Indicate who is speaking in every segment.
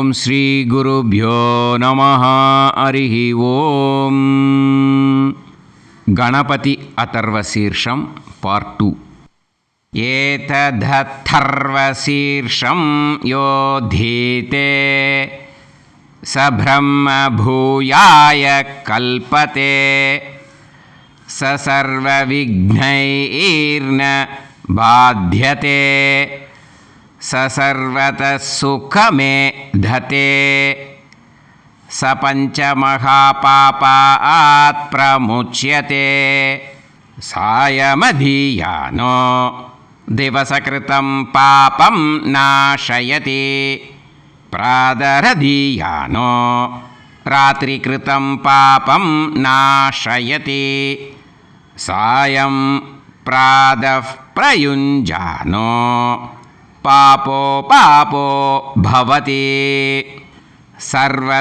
Speaker 1: ಓಂ ಶ್ರೀ ಗುರುಭ್ಯೋ ನಮಃ. ಹರಿ ಓಂ. ಗಣಪತಿ ಅಥರ್ವಶೀರ್ಷಂ ಪಾರ್ಟ್ 2. ಏತದಥರ್ವಶೀರ್ಷಂ ಯೋ ಧೀತೆ ಸ ಬ್ರಹ್ಮ ಭೂಯಾಯ ಕಲ್ಪತೆ ಸ ಸರ್ವವಿಘ್ನೈರ್ನ ಬಾಧ್ಯತೆ ಸ ಸರ್ವತಃ ಸುಖಮೇಧತೆ ಸ ಪಂಚಮಹಾಪಾಪಾತ್ ಪ್ರಮುಚ್ಯತೆ ಸಾಯಮಧೀಯಾನೋ ದಿವಸಕೃತಂ ಪಾಪಂ ನಾಶಯತಿ ಪ್ರಾತರಧೀಯಾನೋ ರಾತ್ರಿಕೃತಂ ಪಾಪಂ ನಾಶಯತಿ ಸಾಯಂ ಪ್ರಾತಃ ಪ್ರಯುಂಜಾನೋ ಪಾಪೋ ಭವತಿ ಸರ್ವತ್ರಾಧೀಯಾನೋ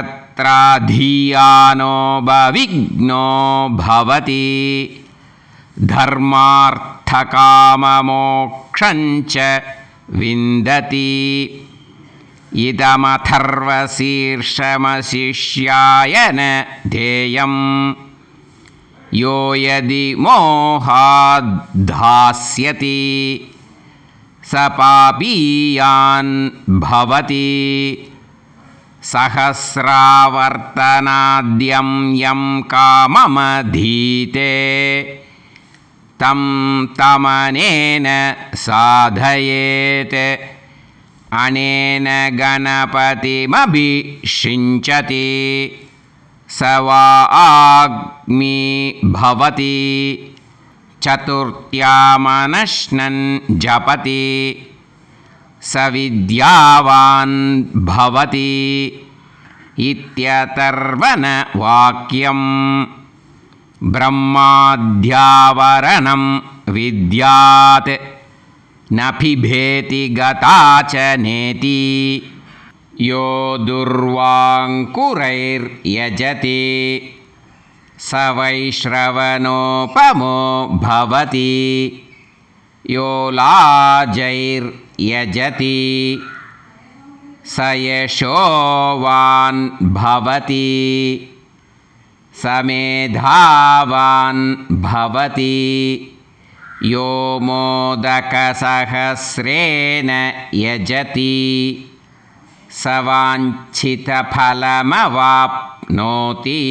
Speaker 1: ಬವಿಘ್ನೋ ಭವತಿ ಧರ್ಮಾರ್ಥಕಾಮಮೋಕ್ಷಂಚ ವಿಂದತಿ ಇದಮಥರ್ವಶೀರ್ಷಮಶಿಷ್ಯಾಯ ನ ಧ್ಯೇಯಂ ಯೋ ಯದಿ ಮೋಹಾದ್ ಧಾಸ್ಯತಿ ಸ ಪಾಪೀಯಾನ್ ಭವತಿ ಸಹಸ್ರಾವರ್ತನಾದ್ಯಂ ಯಂ ಕಾಮಮಧೀತೆ ತಂ ತಮನೇನ ಸಾಧಯೇತ್ ಅನೇನ ಗಣಪತಿಮಭಿಷಿಂಚತಿ ಸ ವಾ ಆಗ್ಮಿ ಭವತಿ ಚತುರ್ಥ್ಯಾಮನಶ್ನನ್ ಜಪತಿ ಸ ವಿದ್ಯಾವಾನ್ ಭವತಿ ಇತ್ಯತರ್ವಣ ವಾಕ್ಯಂ. ಬ್ರಹ್ಮಾದ್ಯಾವರಣಂ ವಿದ್ಯಾತ್ ನ ಪಿಬೇತಿ ಗತಾ ಚ ನೇತಿ ಯೋ ದುರ್ವಾಂಕುರೈರ್ಯಜತಿ ಸ ವೈಶ್ರವಣೋಪಮೋ ಭವತಿ ಯೋ ಲಾಜೈರ್ಯಜತಿ ಸ ಯಶೋವಾನ್ ಭವತಿ ಸ ಮೇಧಾವಾನ್ ಭವತಿ ಯೋ ಮೋದಕಸಹಸ್ರೇಣ ಯಜತಿ ಸ ವಾಂಛಿತಫಲಮವಾಪ್ನೋತಿ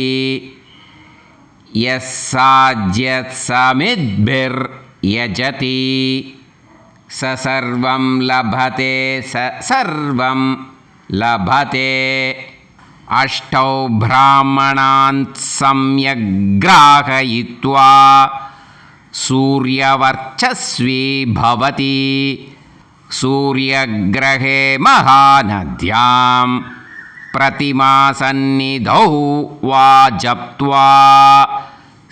Speaker 1: ಯಸ್ಸಾಜ್ಯತ್ಸಮಿದ್ಭಿರ್ಯಜತಿ ಸ ಸರ್ವಂ ಲಭತೆ ಸ ಸರ್ವಂ ಲಭತೆ. ಅಷ್ಟೌ ಬ್ರಾಹ್ಮಣಾನ್ ಸಮ್ಯಗ್ರಾಹಯಿತ್ವಾ ಸೂರ್ಯವರ್ಚಸ್ವಿ ಭವತಿ ಸೂರ್ಯಗ್ರಹೇ ಮಹಾನದ್ಯಾಂ ಪ್ರತಿಮಾಸನ್ನಿಧೌ ವಾ ಜಪ್ತ್ವಾ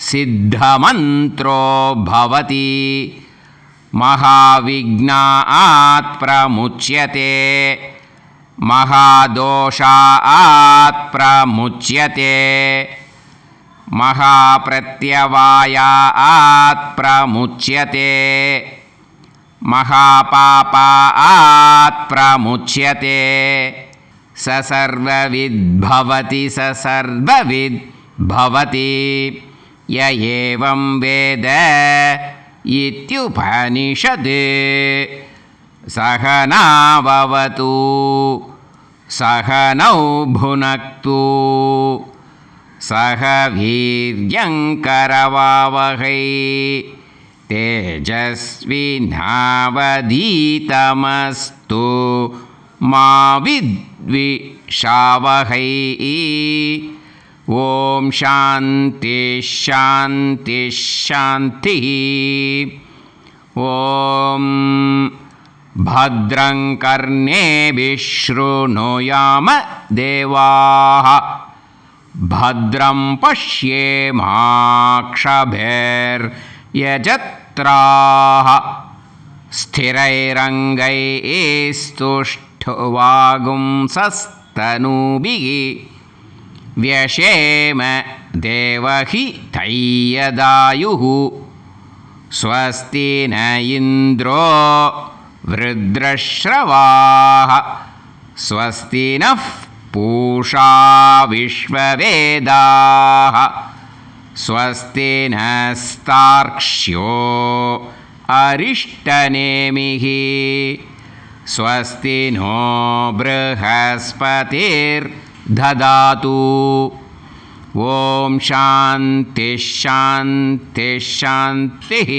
Speaker 1: ಸಿದ್ಧಮಂತ್ರೋ ಭವತಿ ಮಹಾವಿಘ್ನಾತ್ ಪ್ರಮುಚ್ಯತೆ ಮಹಾದೋಷಾತ್ ಪ್ರಮುಚ್ಯತೆ ಮಹಾಪ್ರತ್ಯವಾಯಾತ್ ಪ್ರಮುಚ್ಯತೆ ಮಹಾಪಾಪಾತ್ ಪ್ರಮುಚ್ಯತೆ ಸ ಸರ್ವವಿದ್ ಭವತಿ ಸ ಸರ್ವವಿದ್ ಭವತಿ ಯ ಏವಂ ವೇದ ಇತ್ಯುಪನಿಷದ್. ಸಹನಾವವತು ಸಹನೌ ಭುನಕ್ತು ಸಹ ವೀರ್ಯಂಕರವಾವಹೈ ತೇಜಸ್ವಿನಾವಧೀತಮಸ್ತು ಮಾ ವಿದ್ವಿಷಾವಹೈ. ಓಂ ಶಾಂತಿ ಶಾಂತಿ ಶಾಂತಿ. ಓಂ ಭದ್ರಂ ಕರ್ಣೇಭಿಃ ಶೃಣುಯಾಮ ದೇವಾಃ ಭದ್ರಂ ಪಶ್ಯೇಮಾಕ್ಷಭಿರ್ಯಜತ್ರಾಃ ಸ್ಥಿರೈರಂಗೈಸ್ತುಷ್ಟ್ವಾಗುಂಸಸ್ತನೂಭಿಃ ವ್ಯಶೇಮ ದೇವಹಿತೈಯದಾಯುಃ ಸ್ವಸ್ತಿ ನ ಇಂದ್ರೋ ವೃದ್ರಶ್ರವಾಃ ಸ್ವಸ್ತಿ ನಃ पूषा विश्ववेदाः स्वस्ति नस्तार्क्ष्यो अरिष्टनेमिः स्वस्ति नो बृहस्पतिर्ददातु ॐ शान्तिः शान्तिः शान्तिः।